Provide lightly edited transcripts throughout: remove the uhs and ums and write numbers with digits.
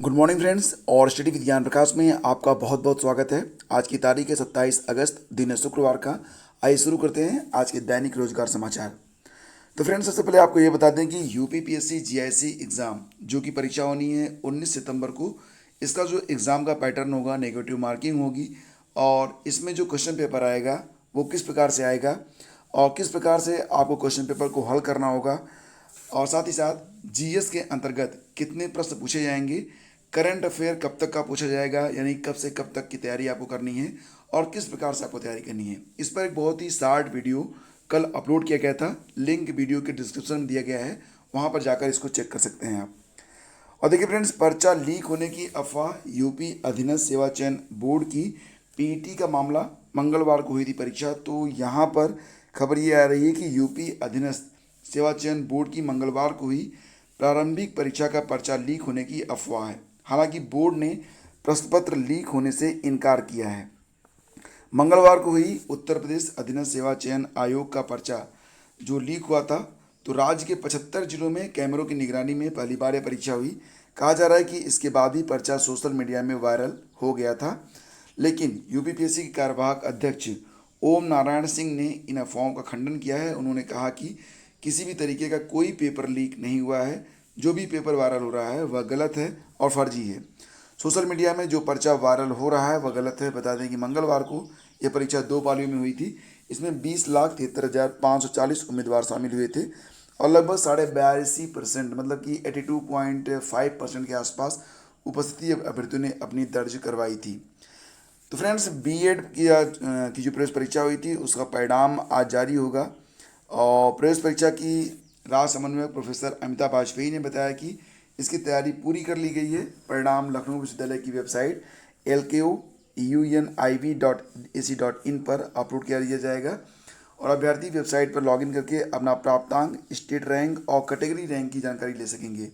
Good morning friends और study with ज्ञान प्रकाश में आपका बहुत बहुत स्वागत है। आज की तारीख है 27 अगस्त, दिन है शुक्रवार का। आइए शुरू करते हैं आज के दैनिक रोजगार समाचार। तो फ्रेंड्स, सबसे पहले आपको ये बता दें कि यूपीपीएससी जीआईसी एग्ज़ाम जो कि परीक्षा होनी है 19 सितंबर को, इसका जो एग्ज़ाम का पैटर्न होगा नेगेटिव मार्किंग होगी और इसमें जो क्वेश्चन पेपर आएगा वो किस प्रकार से आएगा और किस प्रकार से आपको क्वेश्चन पेपर को हल करना होगा और साथ ही साथ जीएस के अंतर्गत कितने प्रश्न पूछे जाएंगे, करंट अफेयर कब तक का पूछा जाएगा, यानी कब से कब तक की तैयारी आपको करनी है और किस प्रकार से आपको तैयारी करनी है। इस पर एक बहुत ही शार्ट वीडियो कल अपलोड किया गया था, लिंक वीडियो के डिस्क्रिप्शन में दिया गया है, वहाँ पर जाकर इसको चेक कर सकते हैं आप। और देखिए फ्रेंड्स, पर्चा लीक होने की अफवाह, यूपी अधीनस्थ सेवा चयन बोर्ड की पीईटी का मामला, मंगलवार को हुई थी परीक्षा। तो यहाँ पर खबर ये आ रही है कि यूपी अधीनस्थ सेवा चयन बोर्ड की मंगलवार को हुई प्रारंभिक परीक्षा का पर्चा लीक होने की अफवाह है। हालांकि बोर्ड ने प्रश्न पत्र लीक होने से इनकार किया है। मंगलवार को हुई उत्तर प्रदेश अधीनस्थ सेवा चयन आयोग का पर्चा जो लीक हुआ था, तो राज्य के 75 जिलों में कैमरों की निगरानी में पहली बार यह परीक्षा हुई। कहा जा रहा है कि इसके बाद ही पर्चा सोशल मीडिया में वायरल हो गया था, लेकिन यूपीपीएससी के कार्यवाहक अध्यक्ष ओम नारायण सिंह ने इन अफवाहों का खंडन किया है। उन्होंने कहा कि किसी भी तरीके का कोई पेपर लीक नहीं हुआ है, जो भी पेपर वायरल हो रहा है वह गलत है और फर्जी है। सोशल मीडिया में जो पर्चा वायरल हो रहा है वह गलत है। बता दें कि मंगलवार को यह परीक्षा 2 पालियों में हुई थी। इसमें 20,73,540 उम्मीदवार शामिल हुए थे और लगभग 82.5% मतलब कि 82.5% के आसपास उपस्थिति अभ्यर्थियों ने अपनी दर्ज करवाई थी। तो फ्रेंड्स, बीएड की जो प्रवेश परीक्षा हुई थी उसका परिणाम आज जारी होगा और प्रवेश परीक्षा की राज्य समन्वयक प्रोफेसर अमिता वाजपेयी ने बताया कि इसकी तैयारी पूरी कर ली गई है। परिणाम लखनऊ विश्वविद्यालय की वेबसाइट LKUUNIV.AC.in पर अपलोड किया दिया जाएगा और अभ्यर्थी वेबसाइट पर लॉगिन करके अपना प्राप्तांक, स्टेट रैंक और कैटेगरी रैंक की जानकारी ले सकेंगे।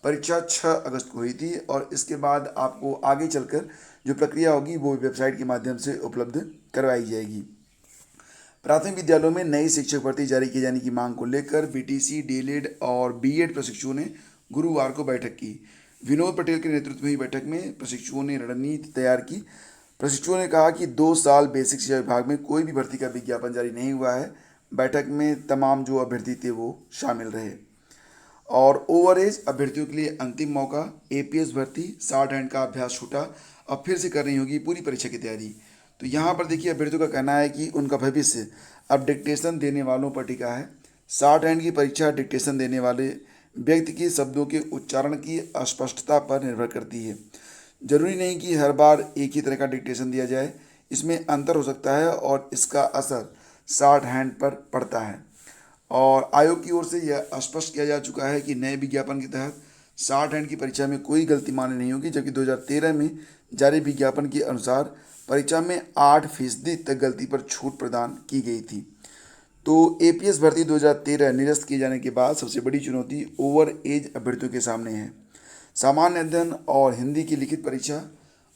परीक्षा 6 अगस्त को हुई थी और इसके बाद आपको आगे चलकर जो प्रक्रिया होगी वो वेबसाइट के माध्यम से उपलब्ध करवाई जाएगी। प्राथमिक विद्यालयों में नई शिक्षक भर्ती जारी किए जाने की मांग को लेकर बीटीसी, डीएलएड और बीएड प्रशिक्षुओं ने गुरुवार को बैठक की। विनोद पटेल के नेतृत्व में हुई बैठक में प्रशिक्षुओं ने रणनीति तैयार की। प्रशिक्षुओं ने कहा कि 2 साल बेसिक शिक्षा विभाग में कोई भी भर्ती का विज्ञापन जारी नहीं हुआ है। बैठक में तमाम जो अभ्यर्थी थे वो शामिल रहे और ओवर एज अभ्यर्थियों के लिए अंतिम मौका, एपीएस भर्ती, 60 हैंड का अभ्यास छूटा, अब फिर से करनी होगी पूरी परीक्षा की तैयारी। तो यहाँ पर देखिए अभ्यर्थियों का कहना है कि उनका भविष्य अब डिक्टेशन देने वालों पर टिका है। 60 हैंड की परीक्षा डिक्टेशन देने वाले व्यक्ति के शब्दों के उच्चारण की अस्पष्टता पर निर्भर करती है। जरूरी नहीं कि हर बार एक ही तरह का डिक्टेशन दिया जाए, इसमें अंतर हो सकता है और इसका असर 60 हैंड पर पड़ता है। और आयोग की ओर से यह स्पष्ट किया जा चुका है कि नए विज्ञापन के तहत 60 हैंड की परीक्षा में कोई गलती मान्य नहीं होगी, जबकि 2013 में जारी विज्ञापन के अनुसार परीक्षा में 8% तक गलती पर छूट प्रदान की गई थी। तो एपीएस भर्ती 2013 निरस्त किए जाने के बाद सबसे बड़ी चुनौती ओवर एज अभ्यर्थियों के सामने है। सामान्य अध्ययन और हिंदी की लिखित परीक्षा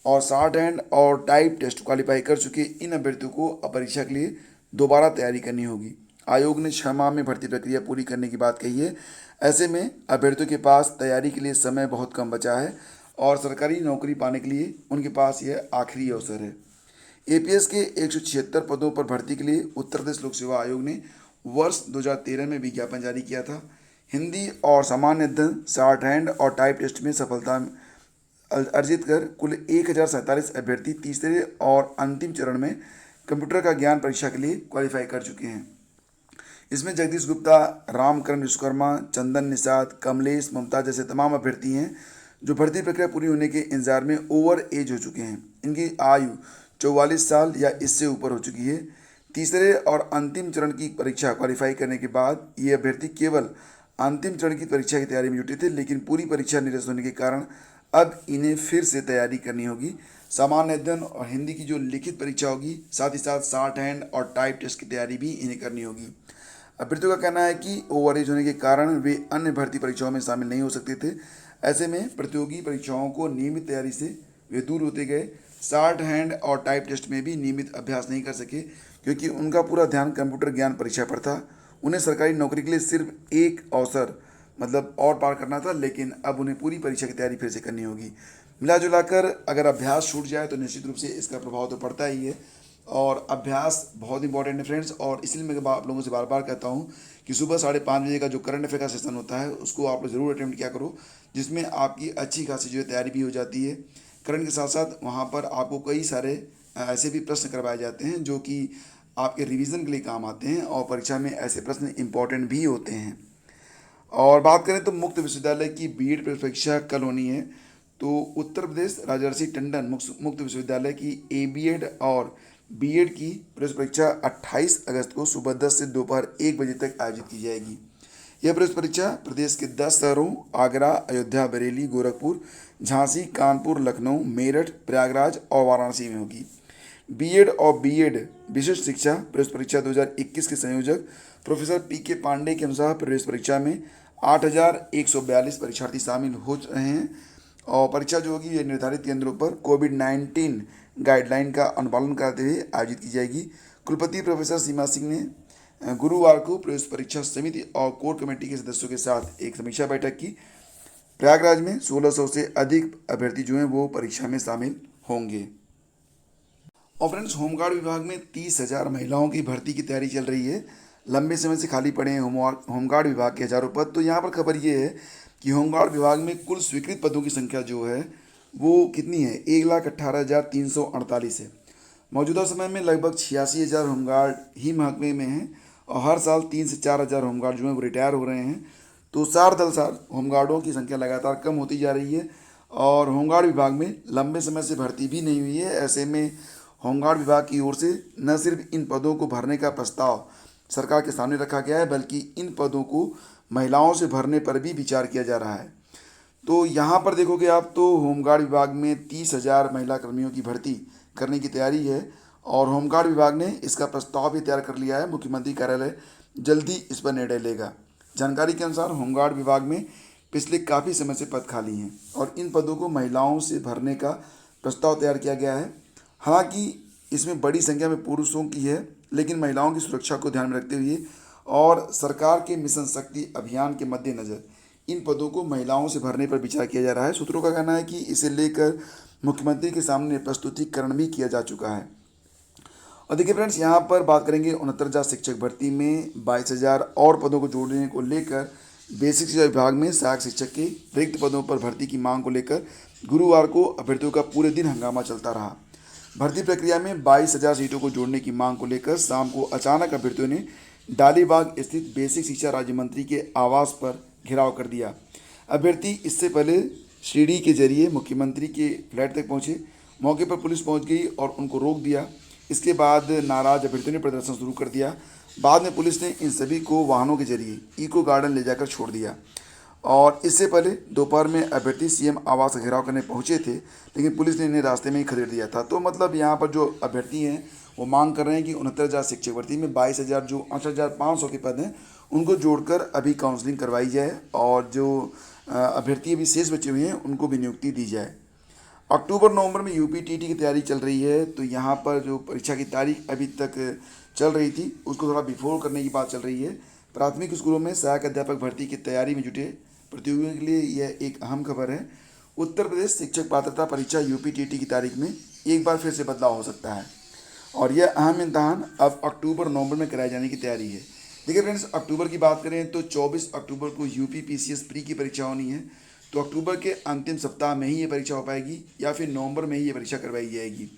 और 60 हैंड और टाइप टेस्ट क्वालिफाई कर चुके इन अभ्यर्थियों को अब परीक्षा के लिए दोबारा तैयारी करनी होगी। आयोग ने 6 माह में भर्ती प्रक्रिया पूरी करने की बात कही है। ऐसे में अभ्यर्थियों के पास तैयारी के लिए समय बहुत कम बचा है और सरकारी नौकरी पाने के लिए उनके पास यह आखिरी अवसर है। एपीएस के 176 पदों पर भर्ती के लिए उत्तर प्रदेश लोक सेवा आयोग ने वर्ष 2013 में विज्ञापन जारी किया था। हिंदी और सामान्य अध्ययन, 60 हैंड और टाइप टेस्ट में सफलता अर्जित कर कुल 1047 अभ्यर्थी तीसरे और अंतिम चरण में कंप्यूटर का ज्ञान परीक्षा के लिए क्वालिफाई कर चुके हैं। इसमें जगदीश गुप्ता, रामकरण विश्वकर्मा, चंदन निषाद, कमलेश, ममता जैसे तमाम अभ्यर्थी हैं जो भर्ती प्रक्रिया पूरी होने के इंतजार में ओवर एज हो चुके हैं। इनकी आयु 44 साल या इससे ऊपर हो चुकी है। तीसरे और अंतिम चरण की परीक्षा क्वालिफाई करने के बाद ये अभ्यर्थी केवल अंतिम चरण की परीक्षा की तैयारी में जुटे थे, लेकिन पूरी परीक्षा निरस्त होने के कारण अब इन्हें फिर से तैयारी करनी होगी। सामान्य अध्ययन और हिंदी की जो लिखित परीक्षा होगी, साथ ही साथ 60 हैंड और टाइप टेस्ट की तैयारी भी इन्हें करनी होगी। अभ्यर्थियों का कहना है कि ओवर एज होने के कारण वे अन्य भर्ती परीक्षाओं में शामिल नहीं हो सकते थे। ऐसे में प्रतियोगी परीक्षाओं को नियमित तैयारी से वे दूर होते गए। 60 हैंड और टाइप टेस्ट में भी नियमित अभ्यास नहीं कर सके क्योंकि उनका पूरा ध्यान कंप्यूटर ज्ञान परीक्षा पर था। उन्हें सरकारी नौकरी के लिए सिर्फ एक अवसर मतलब और पार करना था, लेकिन अब उन्हें पूरी परीक्षा की तैयारी फिर से करनी होगी। मिला जुलाकर अगर अभ्यास छूट जाए तो निश्चित रूप से इसका प्रभाव तो पड़ता ही है, और अभ्यास बहुत इंपॉर्टेंट है फ्रेंड्स। और इसलिए मैं आप लोगों से बार बार कहता हूँ कि सुबह 5:30 बजे का जो करंट अफेयर का सेशन होता है उसको आप लोग ज़रूर अटेम्प्ट किया करो, जिसमें आपकी अच्छी खासी जो है तैयारी भी हो जाती है। करंट के साथ साथ वहाँ पर आपको कई सारे ऐसे भी प्रश्न करवाए जाते हैं जो कि आपके रिवीजन के लिए काम आते हैं, और परीक्षा में ऐसे प्रश्न इंपॉर्टेंट भी होते हैं। और बात करें तो मुक्त विश्वविद्यालय की बीएड परीक्षा कल होनी है। तो उत्तर प्रदेश राजर्षि टंडन मुक्त विश्वविद्यालय की एबीएड और बीएड की प्रवेश परीक्षा 28 अगस्त को सुबह 10 से दोपहर 1 बजे तक आयोजित की जाएगी। यह प्रवेश परीक्षा प्रदेश के 10 शहरों आगरा, अयोध्या, बरेली, गोरखपुर, झांसी, कानपुर, लखनऊ, मेरठ, प्रयागराज और वाराणसी में होगी। बीएड और बीएड विशिष्ट शिक्षा प्रवेश परीक्षा 2021 के संयोजक प्रोफेसर पी.के. पांडे के अनुसार प्रवेश परीक्षा में 8,142 परीक्षार्थी शामिल हो रहे हैं, और परीक्षा जो होगी ये निर्धारित केंद्रों पर कोविड-19 गाइडलाइन का अनुपालन करते हुए आयोजित की जाएगी। कुलपति प्रोफेसर सीमा सिंह ने गुरुवार को प्रवेश परीक्षा समिति और कोर कमेटी के सदस्यों के साथ एक समीक्षा बैठक की। प्रयागराज में 1600 से अधिक अभ्यर्थी जो हैं वो परीक्षा में शामिल होंगे। और फ्रेंड्स, होमगार्ड विभाग में 30,000 महिलाओं की भर्ती की तैयारी चल रही है। लंबे समय से खाली पड़े हैं होमगार्ड विभाग के हज़ारों पद। तो यहाँ पर खबर ये है कि होमगार्ड विभाग में कुल स्वीकृत पदों की संख्या जो है वो कितनी है, 1,18,348 है। मौजूदा समय में लगभग 86,000 होमगार्ड ही महकमे में हैं, और हर साल 3 से 4,000 होमगार्ड जो हैं वो रिटायर हो रहे हैं। तो साल दर साल होमगार्डों की संख्या लगातार कम होती जा रही है, और होमगार्ड विभाग में लंबे समय से भर्ती भी नहीं हुई है। ऐसे में होमगार्ड विभाग की ओर से न सिर्फ इन पदों को भरने का प्रस्ताव सरकार के सामने रखा गया है, बल्कि इन पदों को महिलाओं से भरने पर भी विचार किया जा रहा है। तो यहाँ पर देखोगे आप तो होमगार्ड विभाग में 30,000 महिला कर्मियों की भर्ती करने की तैयारी है, और होमगार्ड विभाग ने इसका प्रस्ताव भी तैयार कर लिया है। मुख्यमंत्री कार्यालय जल्दी इस पर निर्णय लेगा। जानकारी के अनुसार होमगार्ड विभाग में पिछले काफ़ी समय से पद खाली हैं, और इन पदों को महिलाओं से भरने का प्रस्ताव तैयार किया गया है। हालांकि इसमें बड़ी संख्या में पुरुषों की है, लेकिन महिलाओं की सुरक्षा को ध्यान में रखते हुए और सरकार के मिशन शक्ति अभियान के मद्देनज़र इन पदों को महिलाओं से भरने पर विचार किया जा रहा है। सूत्रों का कहना है कि इसे लेकर मुख्यमंत्री के सामने प्रस्तुतिकरण भी किया जा चुका है। और देखिए फ्रेंड्स, यहाँ पर बात करेंगे 69,000 शिक्षक भर्ती में 22,000 और पदों को जोड़ने को लेकर बेसिक शिक्षा विभाग में सहायक शिक्षक के रिक्त पदों पर भर्ती की मांग को लेकर गुरुवार को अभ्यर्थियों का पूरे दिन हंगामा चलता रहा। भर्ती प्रक्रिया में 22,000 सीटों को जोड़ने की मांग को लेकर शाम को अचानक अभ्यर्थियों ने डालीबाग स्थित बेसिक शिक्षा राज्य मंत्री के आवास पर घेराव कर दिया। अभ्यर्थी इससे पहले सीढ़ी के जरिए मुख्यमंत्री के फ्लैट तक पहुंचे। मौके पर पुलिस पहुंच गई और उनको रोक दिया। इसके बाद नाराज अभ्यर्थियों ने प्रदर्शन शुरू कर दिया। बाद में पुलिस ने इन सभी को वाहनों के जरिए इको गार्डन ले जाकर छोड़ दिया। और इससे पहले दोपहर में अभ्यर्थी सीएम आवास का घेराव करने पहुंचे थे, लेकिन पुलिस ने इन्हें रास्ते में ही खदेड़ दिया था। तो मतलब यहाँ पर जो अभ्यर्थी हैं वो मांग कर रहे हैं कि 69,000 शिक्षक भर्ती में 22,000 जो 68,500 के पद हैं उनको जोड़कर अभी काउंसलिंग करवाई जाए, और जो अभ्यर्थी अभी शेष बचे हुए हैं उनको भी नियुक्ति दी जाए। अक्टूबर नवंबर में यूपीटीटी की तैयारी चल रही है। तो यहाँ पर जो परीक्षा की तारीख अभी तक चल रही थी उसको थोड़ा बिफोर करने की बात चल रही है। प्राथमिक स्कूलों में सहायक अध्यापक भर्ती की तैयारी में जुटे प्रतियोगियों के लिए यह एक अहम खबर है। उत्तर प्रदेश शिक्षक पात्रता परीक्षा यूपीटीटी की तारीख में एक बार फिर से बदलाव हो सकता है, और यह अहम इम्तहान अब अक्टूबर नवंबर में कराए जाने की तैयारी है। देखिए फ्रेंड्स, अक्टूबर की बात करें तो 24 अक्टूबर को यूपी पीसीएस प्री की परीक्षा होनी है। तो अक्टूबर के अंतिम सप्ताह में ही ये परीक्षा हो पाएगी, या फिर नवंबर में ही ये परीक्षा करवाई जाएगी।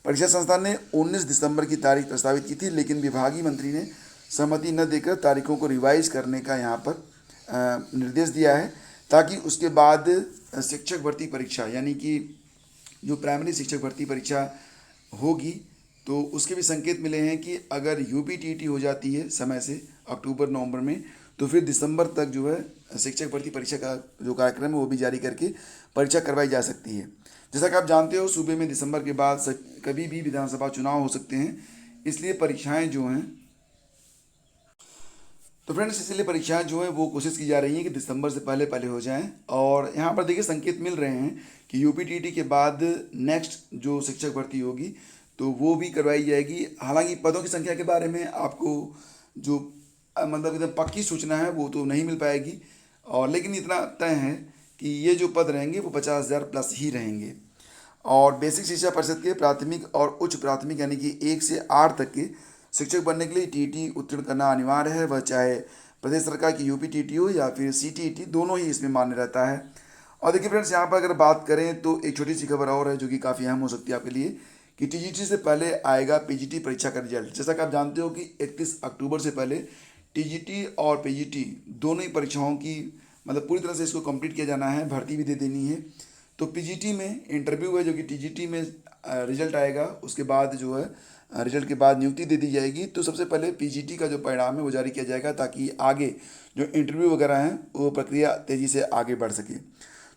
परीक्षा संस्थान ने 19 दिसंबर की तारीख प्रस्तावित की थी, लेकिन विभागीय मंत्री ने सहमति न देकर तारीखों को रिवाइज करने का यहाँ पर निर्देश दिया है, ताकि उसके बाद शिक्षक भर्ती परीक्षा यानी कि जो प्राइमरी शिक्षक भर्ती परीक्षा होगी तो उसके भी संकेत मिले हैं कि अगर यूपीटीटी हो जाती है समय से अक्टूबर नवंबर में, तो फिर दिसंबर तक जो है शिक्षक भर्ती परीक्षा का जो कार्यक्रम है वो भी जारी करके परीक्षा करवाई जा सकती है। जैसा कि आप जानते हो, सूबे में दिसंबर के बाद कभी भी विधानसभा चुनाव हो सकते हैं, इसलिए परीक्षाएं जो हैं तो फ्रेंड्स इसलिए परीक्षाएं जो हैं वो कोशिश की जा रही हैं कि दिसंबर से पहले पहले हो जाएं। और यहाँ पर देखिए संकेत मिल रहे हैं कि यूपीटीटी के बाद नेक्स्ट जो शिक्षक भर्ती होगी तो वो भी करवाई जाएगी। हालांकि पदों की संख्या के बारे में आपको जो मतलब एकदम पक्की सूचना है वो तो नहीं मिल पाएगी, और लेकिन इतना तय है कि ये जो पद रहेंगे वो 50,000 प्लस ही रहेंगे। और बेसिक शिक्षा परिषद के प्राथमिक और उच्च प्राथमिक यानी कि 1 से 8 तक के शिक्षक बनने के लिए टीईटी उत्तीर्ण करना अनिवार्य है, वह चाहे प्रदेश सरकार की यूपी टीटी हो या फिर सीटीईटी, दोनों ही इसमें मान्य रहता है। और देखिए फ्रेंड्स, यहाँ पर अगर बात करें तो एक छोटी सी खबर और है जो कि काफ़ी अहम हो सकती है आपके लिए, कि टीजीटी से पहले आएगा पीजीटी परीक्षा का रिजल्ट। जैसा कि आप जानते हो कि 31 अक्टूबर से पहले टीजीटी और पीजीटी दोनों ही परीक्षाओं की मतलब पूरी तरह से इसको कंप्लीट किया जाना है, भर्ती भी दे देनी है। तो पीजीटी में इंटरव्यू है जो कि टीजीटी में रिजल्ट आएगा, उसके बाद जो है रिजल्ट के बाद नियुक्ति दे दी जाएगी। तो सबसे पहले पीजीटी का जो परिणाम है वो जारी किया जाएगा ताकि आगे जो इंटरव्यू वगैरह हैं वो प्रक्रिया तेज़ी से आगे बढ़ सके।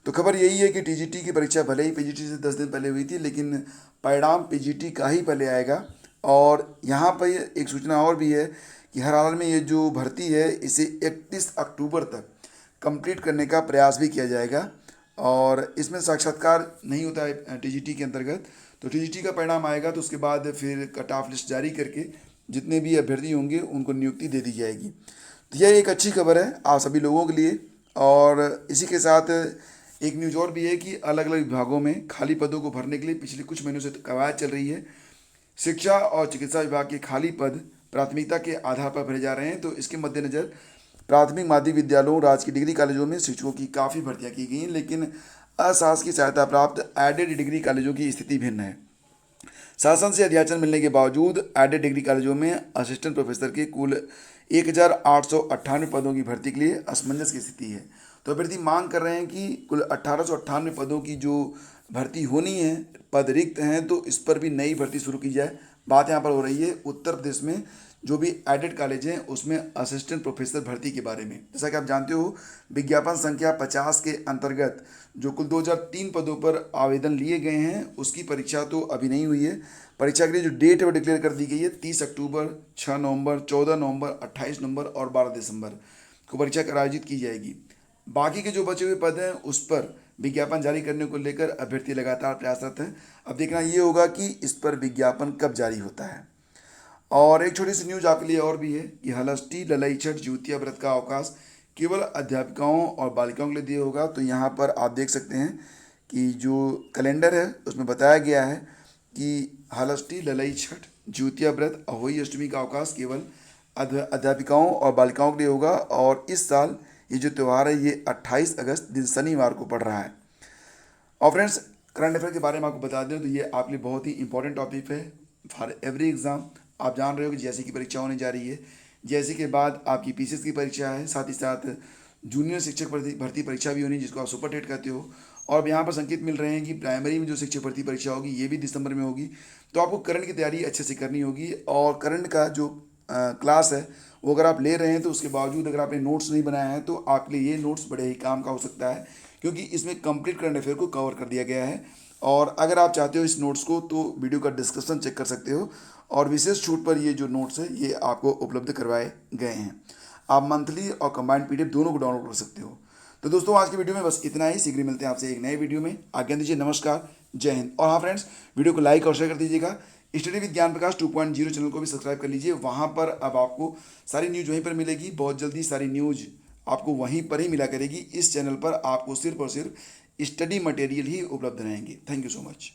तो खबर यही है कि टीजीटी की परीक्षा भले ही पीजीटी से 10 दिन पहले हुई थी, लेकिन परिणाम पीजीटी का ही पहले आएगा। और यहाँ पर एक सूचना और भी है कि हर हाल में ये जो भर्ती है इसे 31 अक्टूबर तक कंप्लीट करने का प्रयास भी किया जाएगा। और इसमें साक्षात्कार नहीं होता है टीजीटी के अंतर्गत। तो टीजीटी का परिणाम आएगा तो उसके बाद फिर कट ऑफ लिस्ट जारी करके जितने भी अभ्यर्थी होंगे उनको नियुक्ति दे दी जाएगी। तो यह एक अच्छी खबर है आप सभी लोगों के लिए। और इसी के साथ एक न्यूज़ और भी है कि अलग अलग विभागों में खाली पदों को भरने के लिए पिछले कुछ महीनों से कवायद चल रही है। शिक्षा और चिकित्सा विभाग के खाली पद प्राथमिकता के आधार पर भरे जा रहे हैं। तो इसके मद्देनज़र प्राथमिक माध्यमिक विद्यालयों, राजकीय डिग्री कॉलेजों में शिक्षकों की काफ़ी भर्तियां की गई हैं, लेकिन अशासकीय सहायता प्राप्त एडेड डिग्री कॉलेजों की स्थिति भिन्न है। शासन से अध्याचन मिलने के बावजूद एडेड डिग्री कॉलेजों में असिस्टेंट प्रोफेसर के कुल 1,898 पदों की भर्ती के लिए असमंजस की स्थिति है। तो अभ्यर्थी मांग कर रहे हैं कि कुल 1,898 पदों की जो भर्ती होनी है, पद रिक्त हैं, तो इस पर भी नई भर्ती शुरू की जाए। बात यहाँ पर हो रही है उत्तर प्रदेश में जो भी एडेड कॉलेज हैं उसमें असिस्टेंट प्रोफेसर भर्ती के बारे में। जैसा कि आप जानते हो विज्ञापन संख्या 50 के अंतर्गत जो कुल 2003 पदों पर आवेदन लिए गए हैं उसकी परीक्षा तो अभी नहीं हुई है। परीक्षा के लिए जो डेट है वो डिक्लेयर कर दी गई है 30 अक्टूबर, 6 नवंबर, 14 नवंबर, 28 नवंबर और 12 दिसंबर को परीक्षा आयोजित की जाएगी। बाकी के जो बचे हुए पद हैं उस पर विज्ञापन जारी करने को लेकर अभ्यर्थी लगातार प्रयासरत हैं। अब देखना ये होगा कि इस पर विज्ञापन कब जारी होता है। और एक छोटी सी न्यूज़ आपके लिए और भी है कि हलष्टी ललाई छठ ज्योतिया व्रत का अवकाश केवल अध्यापिकाओं और बालिकाओं के लिए दिया होगा। तो यहाँ पर आप देख सकते हैं कि जो कैलेंडर है उसमें बताया गया है कि हलष्टी ललाई छठ ज्योतिया व्रत अहोई अष्टमी का अवकाश केवल अध्यापिकाओं और बालिकाओं के लिए होगा। और इस साल ये जो त्यौहार है ये 28 अगस्त दिन शनिवार को पड़ रहा है। और फ्रेंड्स, करंट अफेयर के बारे में आपको बता दें तो ये आपके लिए बहुत ही इंपॉर्टेंट टॉपिक है फॉर एवरी एग्ज़ाम। आप जान रहे हो कि जेएससी की परीक्षा होने जा रही है, जेएससी के बाद आपकी पीसीएस की परीक्षा है, साथ ही साथ जूनियर शिक्षक भर्ती परीक्षा भी होनी जिसको आप सुपर टेट कहते हो। और अब यहाँ पर संकेत मिल रहे हैं कि प्राइमरी में जो शिक्षक भर्ती परीक्षा होगी ये भी दिसंबर में होगी। तो आपको करंट की तैयारी अच्छे से करनी होगी। और करंट का जो क्लास है वो अगर आप ले रहे हैं तो उसके बावजूद अगर आपने नोट्स नहीं बनाया है तो आपके लिए ये नोट्स बड़े ही काम का हो सकता है, क्योंकि इसमें कंप्लीट करंट अफेयर को कवर कर दिया गया है। और अगर आप चाहते हो इस नोट्स को तो वीडियो का डिस्क्रिप्शन चेक कर सकते हो और विशेष छूट पर ये जो नोट्स है ये आपको उपलब्ध करवाए गए हैं। आप मंथली और कंबाइंड पीडीएफ दोनों को डाउनलोड कर सकते हो। तो दोस्तों आज की वीडियो में बस इतना ही। शीघ्र मिलते हैं आपसे एक नए वीडियो में। आज्ञा दीजिए, नमस्कार, जय हिंद। और हाँ फ्रेंड्स, वीडियो को लाइक और शेयर कर दीजिएगा। स्टडी विद ज्ञान प्रकाश 2.0 चैनल को भी सब्सक्राइब कर लीजिए। वहाँ पर अब आपको सारी न्यूज़ वहीं पर मिलेगी। बहुत जल्दी सारी न्यूज़ आपको वहीं पर ही मिला करेगी। इस चैनल पर आपको सिर्फ और सिर्फ स्टडी मटेरियल ही उपलब्ध रहेंगे। Thank you so much.